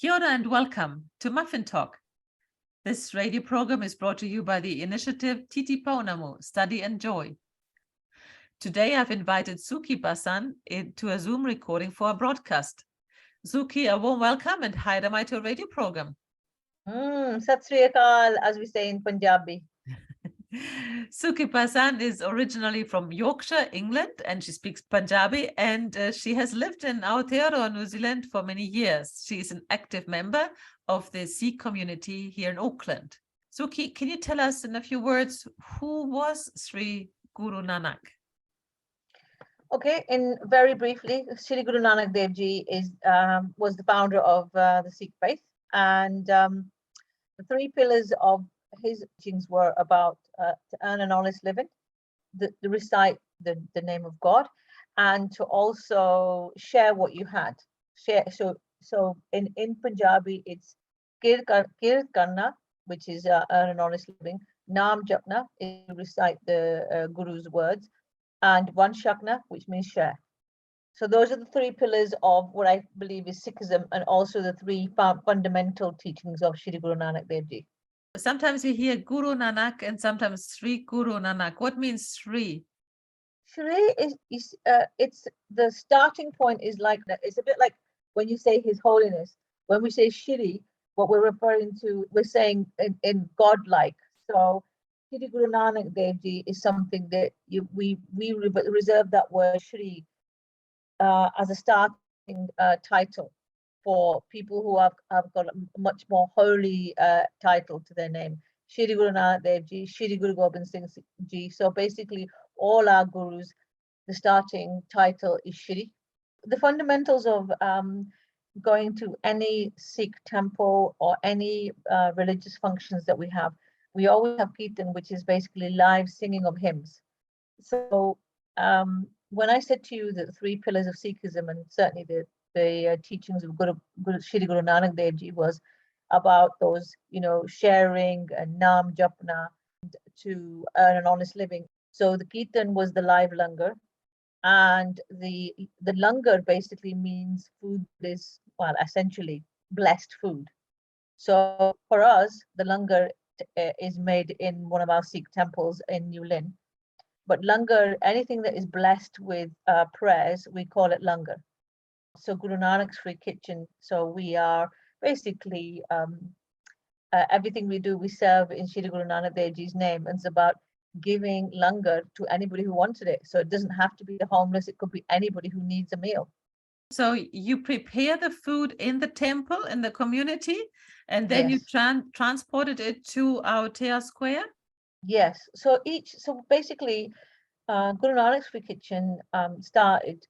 Kia ora and welcome to Muffin Talk. This radio program is brought to you by the initiative Titipounamu, Study and Joy. Today I've invited Sukhy Bassan to a Zoom recording for a broadcast. Sukhy, a warm welcome and hi to our radio program. Sat Sri Akal, as we say in Punjabi. Sukhy Bassan is originally from Yorkshire, England, and she speaks Punjabi, and she has lived in Aotearoa, New Zealand for many years. She is an active member of the Sikh community here in Auckland. Sukhy, can you tell us in a few words, who was Sri Guru Nanak? Okay, in very briefly, Sri Guru Nanak Dev Ji was the founder of the Sikh faith, and the three pillars of his teachings were about to earn an honest living, to recite the name of God, and to also share what you had. Share. So in Punjabi, it's Kir Karna, which is earn an honest living. Naam Japna is to recite the Guru's words, and One Shakna, which means share. So those are the three pillars of what I believe is Sikhism, and also the three fundamental teachings of Shri Guru Nanak Dev Ji. Sometimes we hear Guru Nanak and sometimes Sri Guru Nanak. What means Sri? Shri is it's the starting point is like that. It's a bit like when you say His Holiness. When we say Shri, what we're referring to, we're saying in God-like. So Shri Guru Nanak Dev Ji is something that we reserve that word Shri as a starting title for people who have got a much more holy title to their name. Shri Guru Nanak Dev Ji, Shri Guru Gobind Singh Ji. So basically, all our gurus, the starting title is Shri. The fundamentals of going to any Sikh temple or any religious functions that we always have Kirtan, which is basically live singing of hymns. So when I said to you that the three pillars of Sikhism, and certainly the teachings of Shri Guru Nanak Dev Ji was about those, sharing and Naam Japna to earn an honest living. So the Kirtan was the live langar, and the langar basically means food is, well, essentially blessed food. So for us, the langar is made in one of our Sikh temples in New Lynn. But langar, anything that is blessed with prayers, we call it langar. So Guru Nanak's free kitchen. So we are basically everything we do, we serve in Shri Guru Nanak Dev Ji's name, and it's about giving langar to anybody who wanted it. So it doesn't have to be the homeless; it could be anybody who needs a meal. So you prepare the food in the temple, in the community, and then Yes. you transported it to Aotea Square? Yes. So basically, Guru Nanak's free kitchen started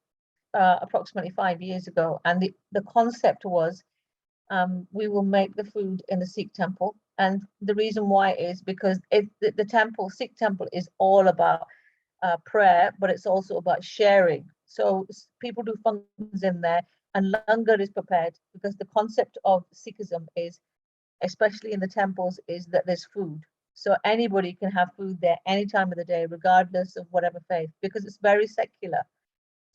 approximately 5 years ago, and the concept was we will make the food in the Sikh temple. And the reason why is because the Sikh temple is all about prayer, but it's also about sharing. So people do functions in there, and langar is prepared because the concept of Sikhism is, especially in the temples, is that there's food. So anybody can have food there any time of the day, regardless of whatever faith, because it's very secular.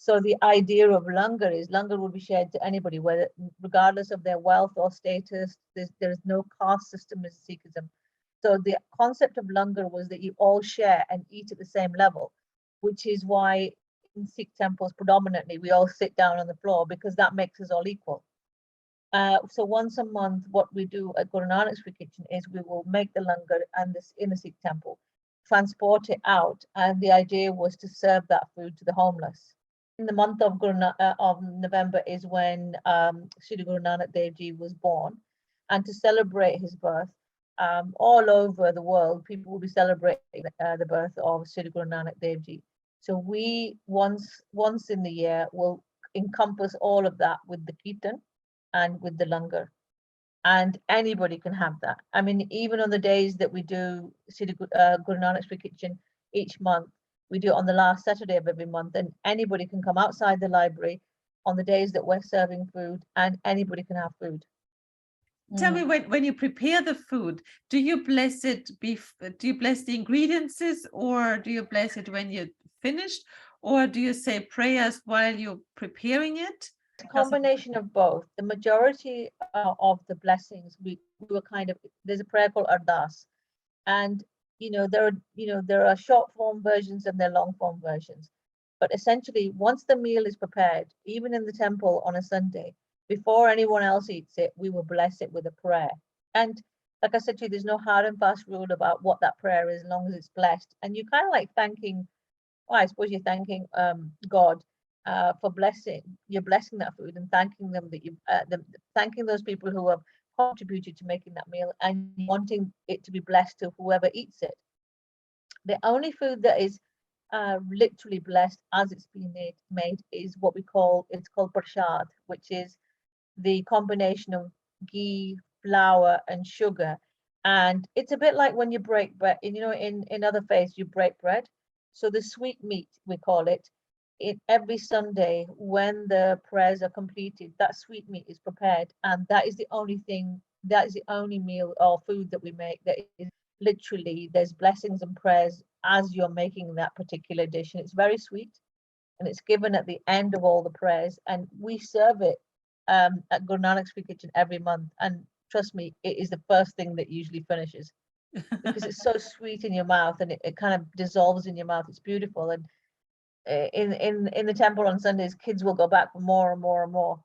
So the idea of langar is langar will be shared to anybody, whether regardless of their wealth or status. There's no caste system in Sikhism. So the concept of langar was that you all share and eat at the same level, which is why in Sikh temples predominantly we all sit down on the floor because that makes us all equal. So once a month, what we do at Guru Nanak's free kitchen is we will make the langar and this in the Sikh temple, transport it out, and the idea was to serve that food to the homeless. In the month of November is when Sri Guru Nanak Dev Ji was born, and to celebrate his birth, all over the world, people will be celebrating the birth of Sri Guru Nanak Dev Ji. So we once in the year will encompass all of that with the kirtan and with the langar, and anybody can have that. I mean, even on the days that we do Guru Nanak's free kitchen each month, we do it on the last Saturday of every month, and anybody can come outside the library on the days that we're serving food, and anybody can have food. Tell me, when you prepare the food, do you bless it? Do you bless the ingredients, or do you bless it when you're finished, or do you say prayers while you're preparing it? Combination of both. The majority of the blessings we were kind of, there's a prayer called Ardas, and there are short form versions and there are long form versions. But essentially, once the meal is prepared, even in the temple on a Sunday, before anyone else eats it, we will bless it with a prayer. And like I said to you, there's no hard and fast rule about what that prayer is, as long as it's blessed. And you kind of like thanking, well, I suppose you're thanking God for blessing. You're blessing that food and thanking them that thanking those people who have contributed to making that meal and wanting it to be blessed to whoever eats it. The only food that is literally blessed as it's being made is what it's called prashad, which is the combination of ghee, flour, and sugar. And it's a bit like when you break bread, in other faiths, you break bread. So the sweet meat, we call it, every Sunday when the prayers are completed, that sweet meat is prepared. And that is the only meal or food that we make that is literally, there's blessings and prayers as you're making that particular dish. And it's very sweet. And it's given at the end of all the prayers. And we serve it at Guru Nanak's Free Kitchen every month. And trust me, it is the first thing that usually finishes because it's so sweet in your mouth and it kind of dissolves in your mouth. It's beautiful. And in the temple on Sundays, kids will go back for more and more and more.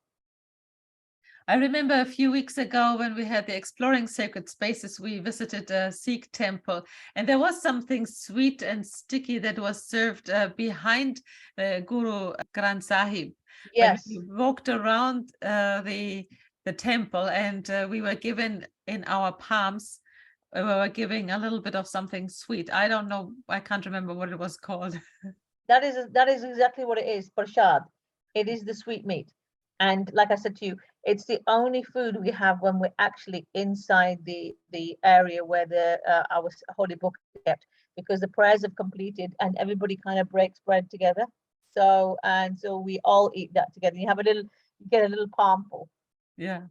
I remember a few weeks ago when we had the Exploring Sacred Spaces, we visited a Sikh temple, and there was something sweet and sticky that was served behind Guru Granth Sahib. Yes. When we walked around the temple, and we were given in our palms, we were giving a little bit of something sweet. I don't know, I can't remember what it was called. That is exactly what it is, prashad. It is the sweet meat. And like I said to you, it's the only food we have when we're actually inside the area where our holy book is kept, because the prayers have completed and everybody kind of breaks bread together. So we all eat that together. You get a little palmful. Yeah.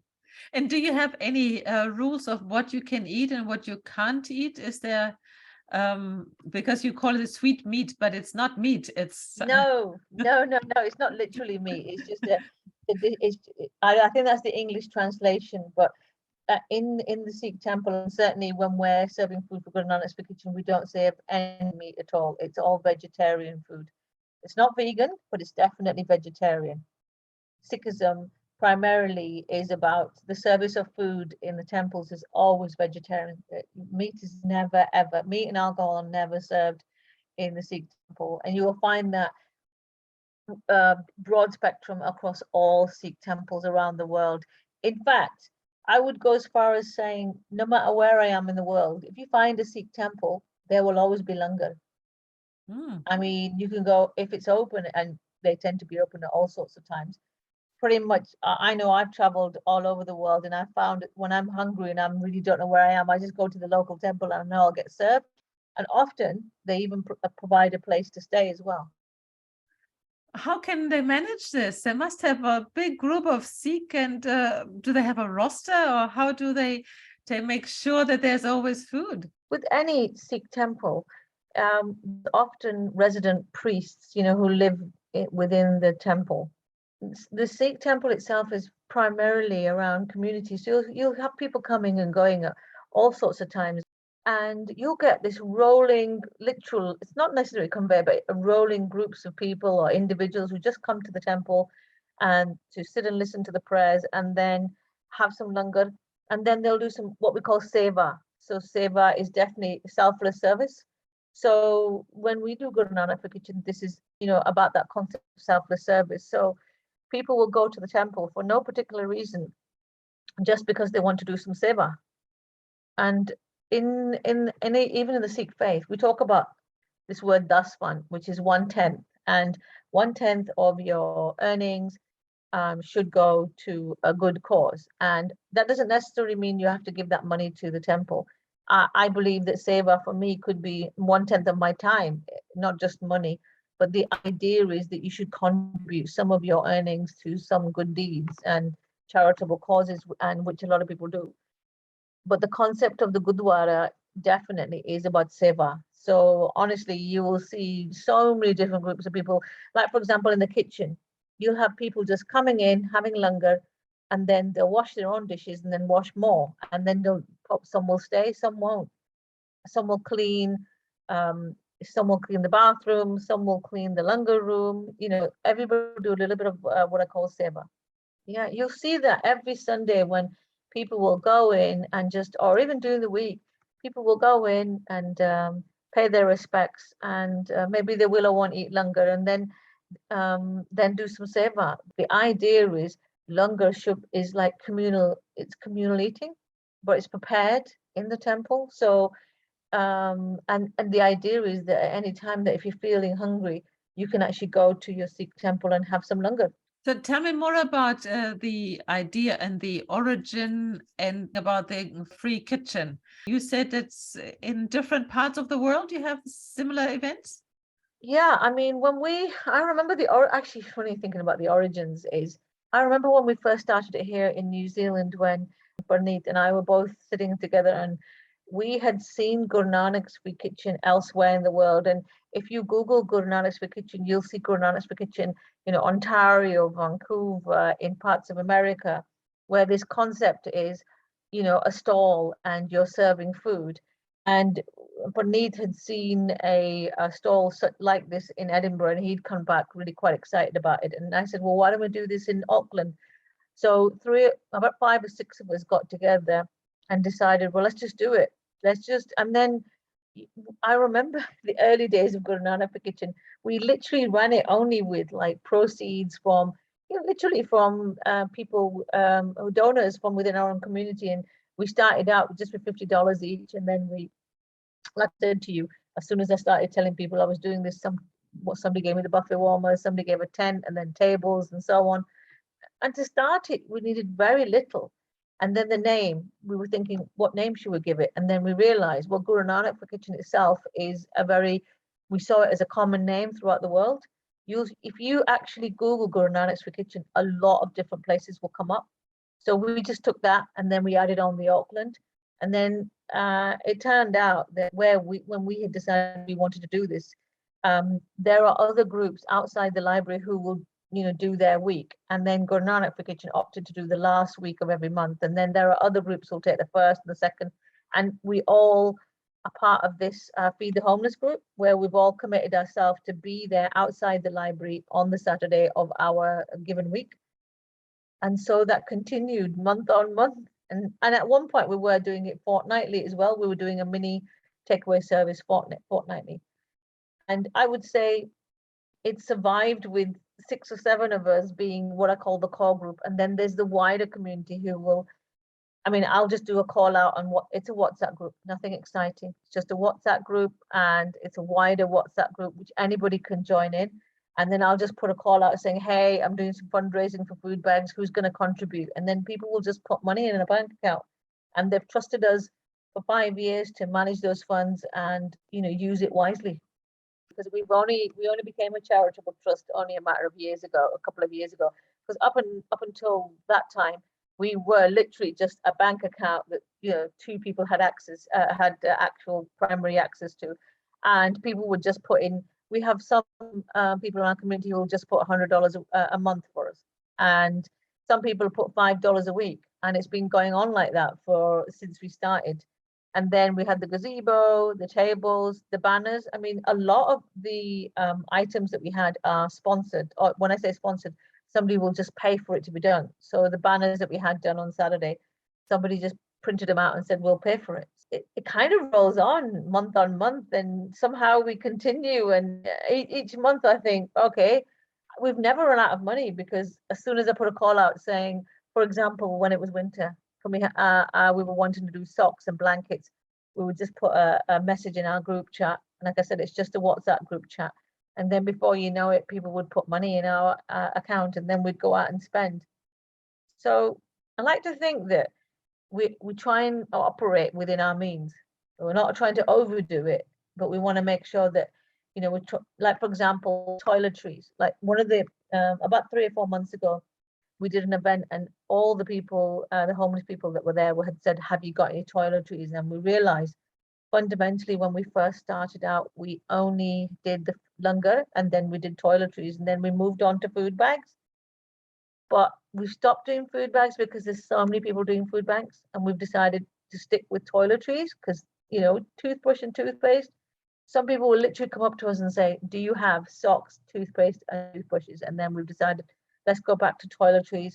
And do you have any rules of what you can eat and what you can't eat? Is there, because you call it a sweet meat, but it's not meat. It's no, it's not literally meat. It's just I think that's the English translation. But in the Sikh temple, and certainly when we're serving food for Guru Nanak's Kitchen, we don't serve any meat at all. It's all vegetarian food. It's not vegan, but it's definitely vegetarian. Sikhism primarily is about the service of food in the temples is always vegetarian. Meat is never ever, meat and alcohol are never served in the Sikh temple, and you will find that broad spectrum across all Sikh temples around the world. In fact, I would go as far as saying, no matter where I am in the world, if you find a Sikh temple, there will always be langar. I mean, you can go if it's open, and they tend to be open at all sorts of times. Pretty much, I know I've traveled all over the world, and I found when I'm hungry and I really don't know where I am, I just go to the local temple and I know I'll get served. And often they even provide a place to stay as well. How can they manage this? They must have a big group of Sikh, and do they have a roster, or how do they make sure that there's always food? With any Sikh temple, often resident priests, who live within the temple. The Sikh temple itself is primarily around community. So you'll have people coming and going at all sorts of times. And you'll get this rolling, literal, it's not necessarily conveyor, but rolling groups of people or individuals who just come to the temple and to sit and listen to the prayers and then have some langar. And then they'll do some what we call seva. So seva is definitely selfless service. So when we do Guru Nanak Free Kitchen, this is, about that concept of selfless service. So people will go to the temple for no particular reason, just because they want to do some seva. And even in the Sikh faith, we talk about this word dasvan, which is 1/10, and 1/10 of your earnings should go to a good cause. And that doesn't necessarily mean you have to give that money to the temple. I believe that seva for me could be 1/10 of my time, not just money. But the idea is that you should contribute some of your earnings to some good deeds and charitable causes, and which a lot of people do. But the concept of the Gurdwara definitely is about seva. So honestly, you will see so many different groups of people. Like, for example, in the kitchen, you'll have people just coming in, having langar, and then they'll wash their own dishes and then wash more. And then some will stay, some won't. Some will clean, some will clean the bathroom, some will clean the langar room. Everybody will do a little bit of what I call seva. Yeah, you'll see that every Sunday when people will go in and just, or even during the week, people will go in and pay their respects, and maybe they will or won't eat langar, and then do some seva. The idea is langar is like it's communal eating, but it's prepared in the temple. So and the idea is that at any time that if you're feeling hungry, you can actually go to your Sikh temple and have some langar. So tell me more about the idea and the origin and about the free kitchen. You said it's in different parts of the world you have similar events? Yeah, I mean, I remember actually funny thinking about the origins is, I remember when we first started it here in New Zealand, when Barneet and I were both sitting together, and we had seen Guru Nanak's Free Kitchen elsewhere in the world. And if you Google Guru Nanak's Free Kitchen, you'll see Guru Nanak's Free Kitchen, Ontario, Vancouver, in parts of America, where this concept is, a stall and you're serving food. And Praneeth had seen a stall like this in Edinburgh, and he'd come back really quite excited about it. And I said, well, why don't we do this in Auckland? So about 5 or 6 of us got together and decided, well, let's just do it. And then I remember the early days of Guru Nanak Kitchen. We literally ran it only with like proceeds from, literally from people, donors from within our own community. And we started out just with $50 each. And then like I said to you, as soon as I started telling people I was doing this, somebody gave me the buffet warmer, somebody gave a tent, and then tables and so on. And to start it, we needed very little. And then the name, we were thinking, what name should we give it? And then we realized, well, Guru Nanak for Kitchen itself is we saw it as a common name throughout the world. If you actually Google Guru Nanak's for Kitchen, a lot of different places will come up. So we just took that and then we added on the Auckland. And then it turned out that when we had decided we wanted to do this, there are other groups outside the library who will do their week, and then Guru Nanak for Kitchen opted to do the last week of every month, and then there are other groups who'll take the first and the second, and we all are part of this Feed the Homeless group, where we've all committed ourselves to be there outside the library on the Saturday of our given week. And so that continued month on month, and at one point we were doing it fortnightly as well. We were doing a mini takeaway service fortnightly, and I would say it survived with 6 or 7 of us being what I call the core group. And then there's the wider community who will, I'll just do a call out on it's a WhatsApp group, nothing exciting. It's just a WhatsApp group, and it's a wider WhatsApp group, which anybody can join in. And then I'll just put a call out saying, hey, I'm doing some fundraising for food bags. Who's going to contribute? And then people will just put money in a bank account. And they've trusted us for 5 years to manage those funds and, use it wisely. Because we only became a charitable trust only a couple of years ago. Because up until that time, we were literally just a bank account that 2 people had actual primary access to, and people would just put in. We have some people in our community who will just put $100 a month for us, and some people put $5 a week, and it's been going on like that since we started. And then we had the gazebo, the tables, the banners. A lot of the items that we had are sponsored. Or when I say sponsored, somebody will just pay for it to be done. So the banners that we had done on Saturday, somebody just printed them out and said, we'll pay for it. It kind of rolls on month, and somehow we continue. And each month I think, okay, we've never run out of money, because as soon as I put a call out saying, for example, when it was winter, we were wanting to do socks and blankets, we would just put a message in our group chat. And like I said, it's just a WhatsApp group chat. And then before you know it, people would put money in our account, and then we'd go out and spend. So I like to think that we try and operate within our means. We're not trying to overdo it, but we want to make sure that, like, for example, toiletries. Like one of the, about 3 or 4 months ago, we did an event, and all the people, the homeless people that were there had said, have you got any toiletries? And we realized fundamentally when we first started out, we only did the langar, and then we did toiletries, and then we moved on to food bags. but we've stopped doing food bags because there's so many people doing food banks, and we've decided to stick with toiletries because, toothbrush and toothpaste. Some people will literally come up to us and say, do you have socks, toothpaste, and toothbrushes? And then we've decided, let's go back to toiletries.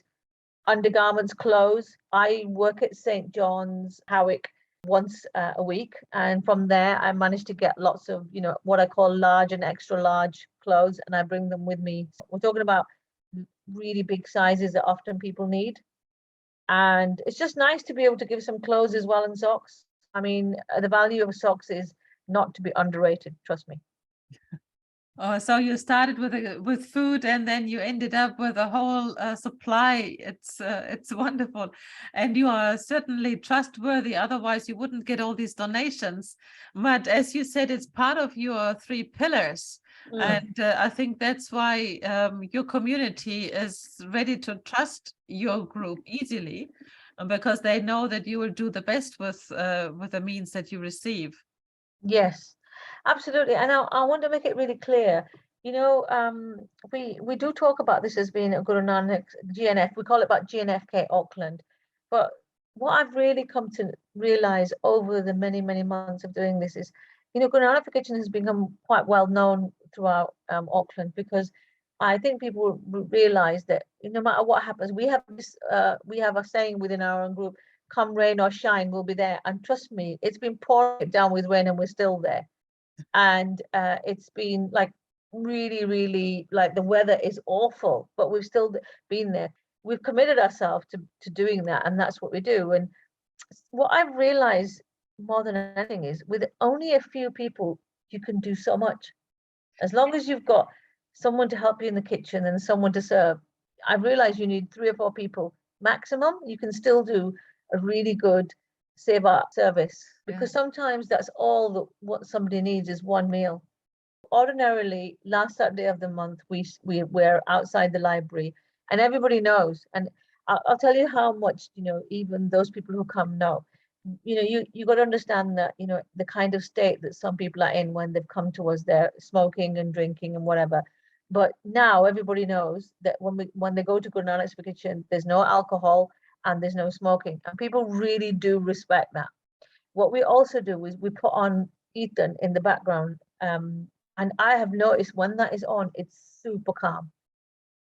Undergarments, clothes. I work at St. John's, Howick, once a week. And from there, I managed to get lots of, what I call large and extra large clothes, and I bring them with me. We're talking about really big sizes that often people need. And it's just nice to be able to give some clothes as well, and socks. I mean, the value of socks is not to be underrated, trust me. Oh, so you started with food, and then you ended up with a whole supply. It's wonderful, and you are certainly trustworthy. Otherwise, you wouldn't get all these donations. But as you said, it's part of your 3 pillars, and I think that's why your community is ready to trust your group easily, because they know that you will do the best with the means that you receive. Yes, absolutely. And I want to make it really clear. We do talk about this as being a Guru Nanak GNF. We call it about GNFK Auckland. But what I've really come to realize over the many, many months of doing this is, Guru Nanak Kitchen has become quite well known throughout Auckland, because I think people realize that no matter what happens, we have a saying within our own group: come rain or shine, we'll be there. And trust me, it's been pouring down with rain and we're still there. And it's been like really, really, like, the weather is awful, but we've still been there. We've committed ourselves to doing that, and that's what we do. And what I've realized more than anything is, with only a few people, you can do so much. As long as you've got someone to help you in the kitchen and someone to serve, I've realized you need 3 or 4 people maximum. You can still do a really good save art service, because sometimes that's all that what somebody needs is one meal. Ordinarily, last Saturday of the month, we're outside the library, and everybody knows. And I'll tell you how much, even those people who come know. You got to understand that, the kind of state that some people are in when they've come to us, they're smoking and drinking and whatever. But now everybody knows that when they go to Guru Nanak's Kitchen, there's no alcohol and there's no smoking, and people really do respect that. What we also do is we put on Ethan in the background, and I have noticed when that is on, it's super calm.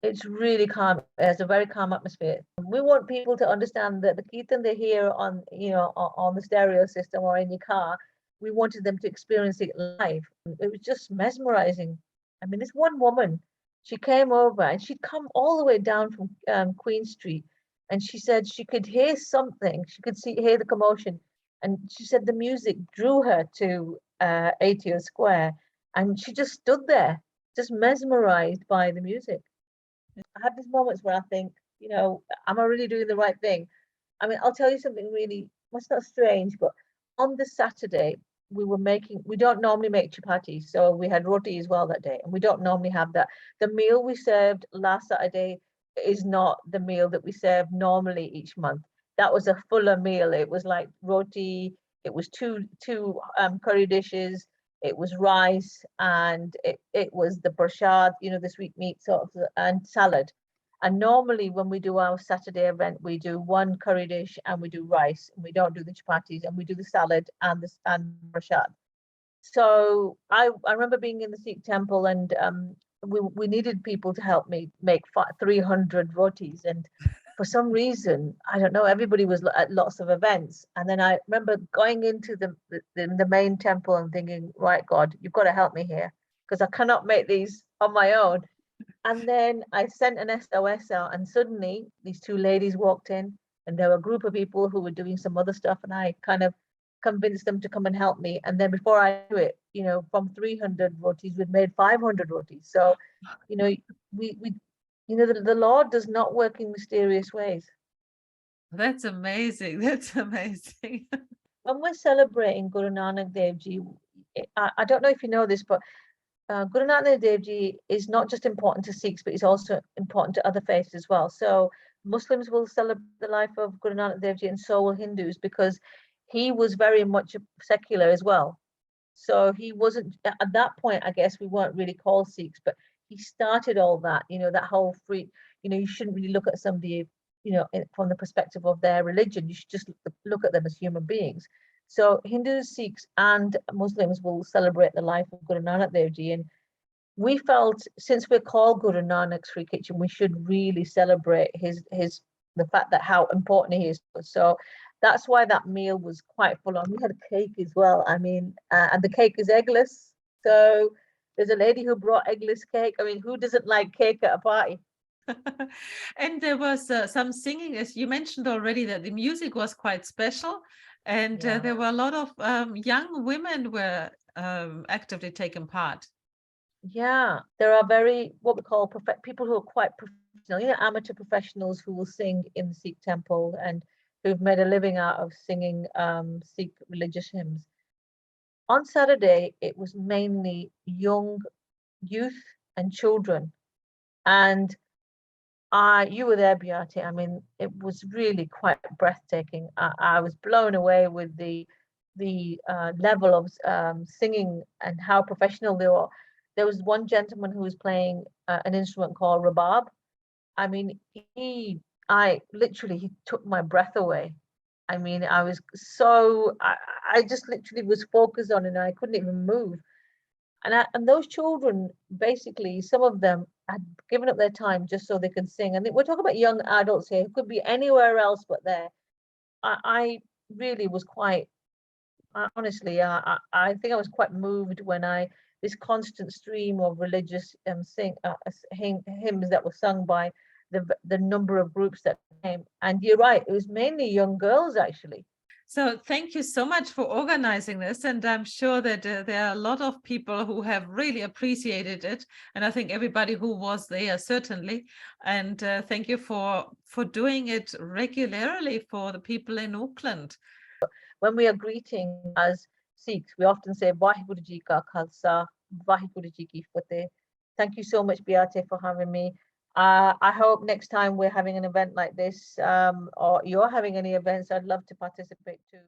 It's really calm. It has a very calm atmosphere. We want people to understand that the Kirtan they hear on, on the stereo system or in your car, we wanted them to experience it live. It was just mesmerizing. I mean, this one woman, she came over and she'd come all the way down from Queen Street, and she said she could hear something. She could hear the commotion, and she said the music drew her to ATO Square, and she just stood there, just mesmerized by the music. I have these moments where I think, am I really doing the right thing? I mean, I'll tell you something really, well, it's not strange, but on the Saturday, we don't normally make chapatis. So we had roti as well that day, and we don't normally have that. The meal we served last Saturday is not the meal that we serve normally each month. That was a fuller meal. It was like roti, it was two curry dishes, it was rice, and it was the prashad, the sweetmeat sort of, and salad. And normally when we do our Saturday event, we do one curry dish and we do rice, and we don't do the chapatis, and we do the salad and the prashad. So I remember being in the Sikh temple, and we needed people to help me make 300 rotis. And for some reason, I don't know, everybody was at lots of events. And then I remember going into the main temple and thinking, right, God, you've got to help me here, because I cannot make these on my own. And then I sent an SOS out, and suddenly these 2 ladies walked in, and there were a group of people who were doing some other stuff, and I kind of convinced them to come and help me. And then before I knew it, from 300 rotis, we'd made 500 rotis. So, the Lord does not work in mysterious ways. That's amazing. That's amazing. When we're celebrating Guru Nanak Dev Ji, I don't know if you know this, but Guru Nanak Dev Ji is not just important to Sikhs, but he's also important to other faiths as well. So Muslims will celebrate the life of Guru Nanak Dev Ji, and so will Hindus, because he was very much secular as well. So he wasn't, at that point, I guess we weren't really called Sikhs, but he started all that, that whole free, you shouldn't really look at somebody, from the perspective of their religion. You should just look at them as human beings. So Hindus, Sikhs, and Muslims will celebrate the life of Guru Nanak Dev Ji, and we felt, since we're called Guru Nanak's Free Kitchen, we should really celebrate the fact that how important he is to us. So that's why that meal was quite full on. We had a cake as well. I mean, and the cake is eggless. So there's a lady who brought eggless cake. I mean, who doesn't like cake at a party? And there was some singing, as you mentioned already, that the music was quite special, and Yeah. there were a lot of young women were actively taking part. Yeah, there are what we call people who are quite professional, amateur professionals who will sing in the Sikh temple and who've made a living out of singing Sikh religious hymns. On Saturday, it was mainly young youth and children. And you were there, Beate. I mean, it was really quite breathtaking. I was blown away with the level of singing and how professional they were. There was one gentleman who was playing an instrument called rabab. I mean, I literally, he took my breath away. I mean, I just literally was focused on it and I couldn't even move. And those children, basically, some of them had given up their time just so they could sing. And we're talking about young adults here who could be anywhere else but there. I really was quite, honestly, I think I was quite moved when this constant stream of religious hymns that were sung by the number of groups that came. And you're right, it was mainly young girls, actually. So thank you so much for organizing this, and I'm sure that there are a lot of people who have really appreciated it, and I think everybody who was there certainly. And thank you for doing it regularly for the people in Auckland. When we are greeting as Sikhs, we often say Vaheguru Ji Ka Khalsa, Vaheguru Ji Ki Fateh. Thank you so much, Beate, for having me. I hope next time we're having an event like this, or you're having any events, I'd love to participate too.